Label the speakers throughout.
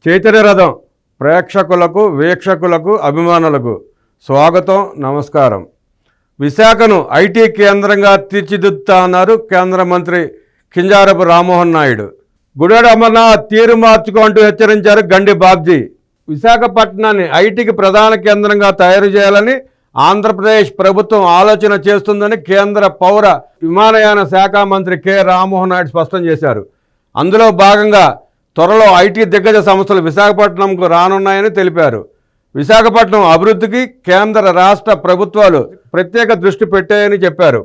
Speaker 1: చైతన్య రథం ప్రేక్షకులకు వీక్షకులకు అభిమానులకు స్వాగతం నమస్కారం. విశాఖను ఐటీ కేంద్రంగా తీర్చిదిద్దుతా అన్నారు కేంద్ర మంత్రి కింజారపు రామ్మోహన్ నాయుడు. గుడివాడ అమర్నాథ్ తీరు మార్చుకో అంటూ హెచ్చరించారు గండి బాబ్జీ. విశాఖపట్నాన్ని ఐటీకి ప్రధాన కేంద్రంగా తయారు చేయాలని ఆంధ్రప్రదేశ్ ప్రభుత్వం ఆలోచన చేస్తుందని కేంద్ర పౌర విమానయాన శాఖ మంత్రి కె రామ్మోహన్ నాయుడు స్పష్టం చేశారు. అందులో భాగంగా త్వరలో ఐటీ దిగ్గజ సంస్థలు విశాఖపట్నంకు రానున్నాయని తెలిపారు. విశాఖపట్నం అభివృద్ధికి కేంద్ర రాష్ట్ర ప్రభుత్వాలు ప్రత్యేక దృష్టి పెట్టాయని చెప్పారు.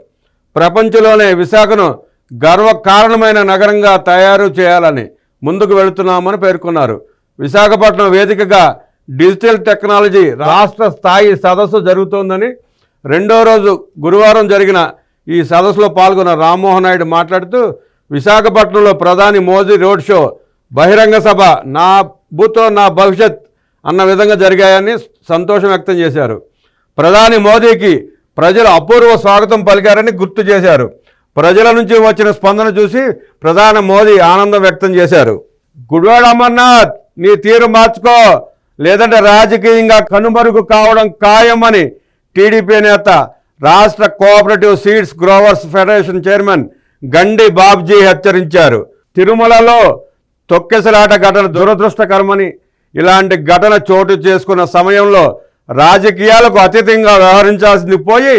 Speaker 1: ప్రపంచంలోనే విశాఖను గర్వకారణమైన నగరంగా తయారు చేయాలని ముందుకు వెళుతున్నామని పేర్కొన్నారు. విశాఖపట్నం వేదికగా డిజిటల్ టెక్నాలజీ రాష్ట్ర స్థాయి సదస్సు జరుగుతోందని రెండో రోజు గురువారం జరిగిన ఈ సదస్సులో పాల్గొన్న రామ్మోహన్ నాయుడు మాట్లాడుతూ విశాఖపట్నంలో ప్రధాని మోదీ రోడ్ షో, బహిరంగ సభ నా భూతో నా భవిష్యత్ అన్న విధంగా జరిగాయని సంతోషం వ్యక్తం చేశారు. ప్రధాని మోదీకి ప్రజలు అపూర్వ స్వాగతం పలికారని గుర్తు చేశారు. ప్రజల నుంచి వచ్చిన స్పందన చూసి ప్రధాని మోదీ ఆనందం వ్యక్తం చేశారు. గుడివాడ అమర్నాథ్ నీ తీరు మార్చుకో, లేదంటే రాజకీయంగా కనుమరుగు కావడం ఖాయమని టీడీపీ నేత రాష్ట్ర cooperative seeds growers federation chairman గండి బాబ్జీ హెచ్చరించారు. తిరుమలలో తొక్కెసలాట ఘటన దురదృష్టకరమని, ఇలాంటి ఘటన చోటు చేసుకున్న సమయంలో రాజకీయాలకు అతీతంగా వ్యవహరించాల్సింది పోయి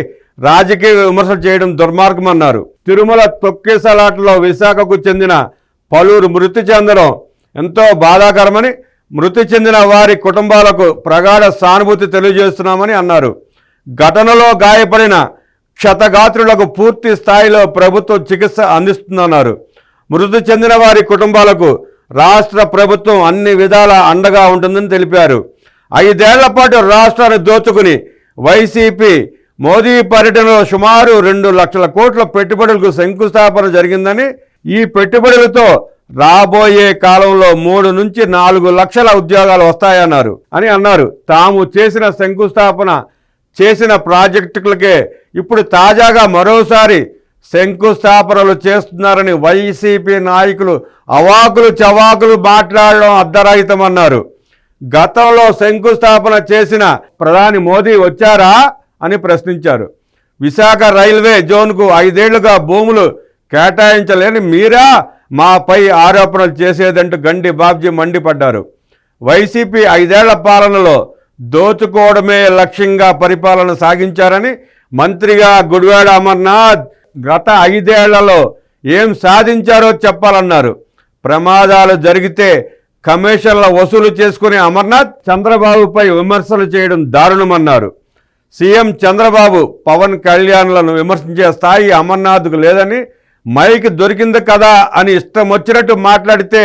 Speaker 1: రాజకీయ విమర్శలు చేయడం దుర్మార్గమన్నారు. తిరుమల తొక్కెసలాటలో విశాఖకు చెందిన పలువురు మృతి చెందడం ఎంతో బాధాకరమని, మృతి చెందిన వారి కుటుంబాలకు ప్రగాఢ సానుభూతి తెలియజేస్తున్నామని అన్నారు. ఘటనలో గాయపడిన క్షతగాత్రులకు పూర్తి స్థాయిలో ప్రభుత్వం చికిత్స అందిస్తుందన్నారు. మృతి చెందిన వారి కుటుంబాలకు రాష్ట్ర ప్రభుత్వం అన్ని విధాల అండగా ఉంటుందని తెలిపారు. 5 ఏళ్ల పాటు రాష్ట్రాన్ని దోచుకుని వైసీపీ మోదీ పర్యటనలో సుమారు 2 లక్షల కోట్ల పెట్టుబడులకు శంకుస్థాపన జరిగిందని, ఈ పెట్టుబడులతో రాబోయే కాలంలో 3 నుంచి 4 లక్షల ఉద్యోగాలు వస్తాయన్నారు అని అన్నారు. తాము చేసిన శంకుస్థాపన చేసిన ప్రాజెక్టులకే ఇప్పుడు తాజాగా మరోసారి శంకుస్థాపనలు చేస్తున్నారని వైసీపీ నాయకులు అవాకులు చవాకులు మాట్లాడడం అర్ధరహితమన్నారు. గతంలో శంకుస్థాపన చేసిన ప్రధాని మోదీ వచ్చారా అని ప్రశ్నించారు. విశాఖ రైల్వే జోన్కు 5 ఏళ్లుగా భూములు కేటాయించలేని మీరా మాపై ఆరోపణలు చేసేదంటూ గండి బాబ్జీ మండిపడ్డారు. వైసీపీ 5 ఏళ్ల పాలనలో దోచుకోవడమే లక్ష్యంగా పరిపాలన సాగించారని, మంత్రిగా గుడివాడ అమర్నాథ్ గత 5 ఏళ్లలో ఏం సాధించారో చెప్పాలన్నారు. ప్రమాదాలు జరిగితే కమిషన్ల వసూలు చేసుకునే అమర్నాథ్ చంద్రబాబుపై విమర్శలు చేయడం దారుణమన్నారు. సీఎం చంద్రబాబు పవన్ కళ్యాణ్లను విమర్శించే స్థాయి అమర్నాథ్కు లేదని, మైక్ దొరికింది కదా అని ఇష్టం వచ్చినట్టు మాట్లాడితే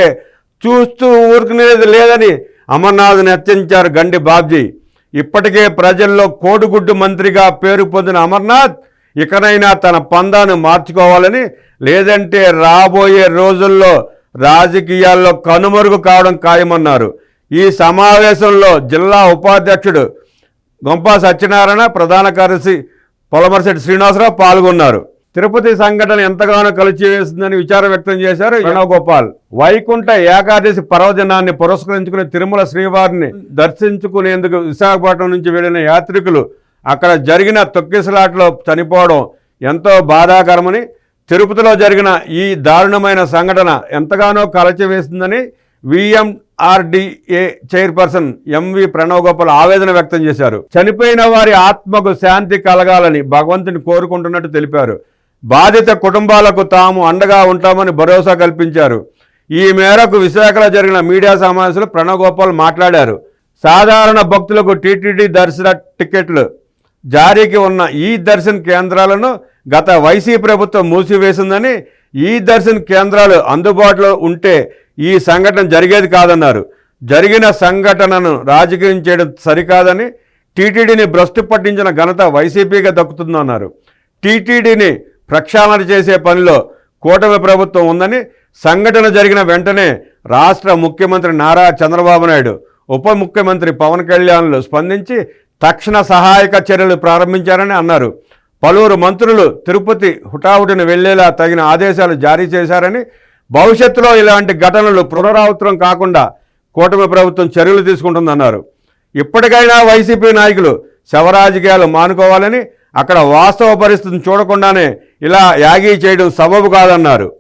Speaker 1: చూస్తూ ఊరుకునేది లేదని అమర్నాథ్ని హెచ్చరించారు గండి బాబ్జీ. ఇప్పటికే ప్రజల్లో కోడిగుడ్డు మంత్రిగా పేరు పొందిన అమర్నాథ్ ఇకనైనా తన పందాను మార్చుకోవాలని, లేదంటే రాబోయే రోజుల్లో రాజకీయాల్లో కనుమరుగు కావడం ఖాయమన్నారు. ఈ సమావేశంలో జిల్లా ఉపాధ్యక్షుడు గొంపా సత్యనారాయణ, ప్రధాన కార్యదర్శి పొలమర్శెట్టి శ్రీనివాసరావు పాల్గొన్నారు. తిరుపతి సంఘటన ఎంతగానో కలిచివేసిందని విచారం వ్యక్తం చేశారు ప్రణవ్ గోపాల్. వైకుంఠ ఏకాదశి పర్వదినాన్ని పురస్కరించుకుని తిరుమల శ్రీవారిని దర్శించుకునేందుకు విశాఖపట్నం నుంచి వెళ్లిన యాత్రికులు అక్కడ జరిగిన తొక్కిసలాటలో చనిపోవడం ఎంతో బాధాకరమని, తిరుపతిలో జరిగిన ఈ దారుణమైన సంఘటన ఎంతగానో కలచివేసిందని VMRDA chairperson MV Pranav Gopal ఆవేదన వ్యక్తం చేశారు. చనిపోయిన వారి ఆత్మకు శాంతి కలగాలని భగవంతుని కోరుకుంటున్నట్టు తెలిపారు. బాధిత కుటుంబాలకు తాము అండగా ఉంటామని భరోసా కల్పించారు. ఈ మేరకు విశాఖలో జరిగిన మీడియా సమావేశంలో ప్రణవ్ గోపాల్ మాట్లాడారు. సాధారణ భక్తులకు టీటీడీ దర్శన టికెట్లు జారీకి ఉన్న ఈ దర్శన్ కేంద్రాలను గత వైసీపీ ప్రభుత్వం మూసివేసిందని, ఈ దర్శన్ కేంద్రాలు అందుబాటులో ఉంటే ఈ సంఘటన జరిగేది కాదన్నారు. జరిగిన సంఘటనను రాజకీయం చేయడం సరికాదని, టీటీడీని భ్రష్టు పట్టించిన ఘనత వైసీపీగా దక్కుతుందన్నారు. టీటీడీని ప్రక్షాళన చేసే పనిలో కూటమి ప్రభుత్వం ఉందని, సంఘటన జరిగిన వెంటనే రాష్ట్ర ముఖ్యమంత్రి నారా చంద్రబాబు నాయుడు, ఉప ముఖ్యమంత్రి పవన్ కళ్యాణ్లు స్పందించి తక్షణ సహాయక చర్యలు ప్రారంభించారని అన్నారు. పలువురు మంత్రులు తిరుపతి హుటాహుటిని వెళ్లేలా తగిన ఆదేశాలు జారీ చేశారని, భవిష్యత్తులో ఇలాంటి ఘటనలు పునరావృతం కాకుండా కూటమి ప్రభుత్వం చర్యలు తీసుకుంటుందన్నారు. ఇప్పటికైనా వైసీపీ నాయకులు శవరాజకీయాలు మానుకోవాలని, అక్కడ వాస్తవ పరిస్థితిని చూడకుండానే ఇలా యాగీ చేయడం సబబు కాదన్నారు.